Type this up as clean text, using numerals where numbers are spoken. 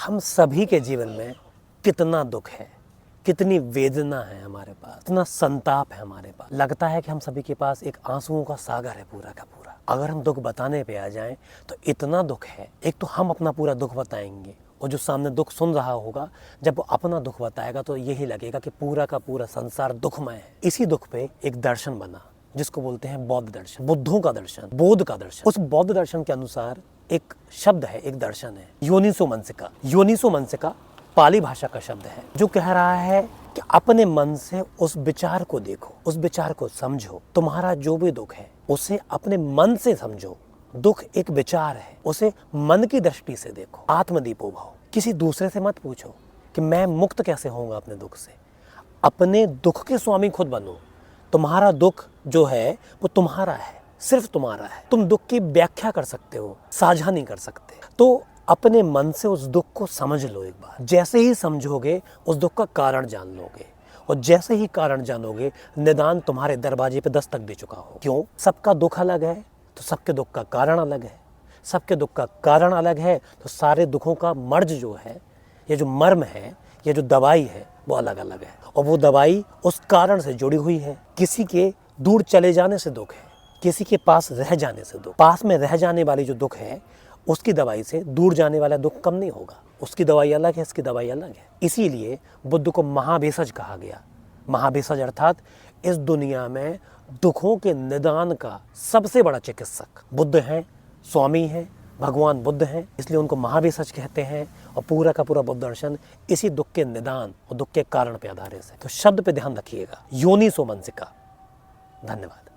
हम सभी के जीवन में कितना दुख है, कितनी वेदना है हमारे पास, कितना संताप है हमारे पास। लगता है कि हम सभी के पास एक आंसुओं का सागर है पूरा का पूरा। अगर हम दुख बताने पे आ जाएं तो इतना दुख है। एक तो हम अपना पूरा दुख बताएंगे और जो सामने दुख सुन रहा होगा जब वो अपना दुख बताएगा तो यही लगेगा कि पूरा का पूरा संसार दुखमय है। इसी दुख पे एक दर्शन बना जिसको बोलते हैं बौद्ध दर्शन, बुद्धों का दर्शन, बोध का दर्शन। उस बौद्ध दर्शन के अनुसार एक शब्द है, एक दर्शन है, योनिसो मनसिका। योनिसो मनसिका पाली भाषा का शब्द है जो कह रहा है कि अपने मन से उस विचार को देखो, उस विचार को समझो। तुम्हारा जो भी दुख है उसे अपने मन से समझो। दुख एक विचार है, उसे मन की दृष्टि से देखो। आत्मदीपो भव। किसी दूसरे से मत पूछो कि मैं मुक्त कैसे होऊंगा अपने दुख से। अपने दुख के स्वामी खुद बनो। तुम्हारा दुख जो है वो तुम्हारा है, सिर्फ तुम्हारा है। तुम दुख की व्याख्या कर सकते हो, साझा नहीं कर सकते। तो अपने मन से उस दुख को समझ लो एक बार। जैसे ही समझोगे उस दुख का कारण जान लोगे और जैसे ही कारण जानोगे निदान तुम्हारे दरवाजे पे दस्तक दे चुका हो। क्यों? सबका दुख अलग है तो सबके दुख का कारण अलग है। सबके दुख का कारण अलग है तो सारे दुखों का मर्ज जो है, ये जो मर्म है, ये जो दवाई है वो अलग अलग है और वो दवाई उस कारण से जुड़ी हुई है। किसी के दूर चले जाने से दुख है, किसी के पास रह जाने से दुख। पास में रह जाने वाली जो दुख है उसकी दवाई से दूर जाने वाला दुख कम नहीं होगा। उसकी दवाई अलग है, इसकी दवाई अलग है। इसीलिए बुद्ध को महाभेषज कहा गया। महाभेषज अर्थात इस दुनिया में दुखों के निदान का सबसे बड़ा चिकित्सक बुद्ध हैं, स्वामी हैं, भगवान बुद्ध हैं। इसलिए उनको महाभेषज कहते हैं और पूरा का पूरा बुद्ध दर्शन इसी दुख के निदान और दुख के कारण पे आधारित है। तो शब्द पे ध्यान रखिएगा, योनिसो मनसिका। धन्यवाद।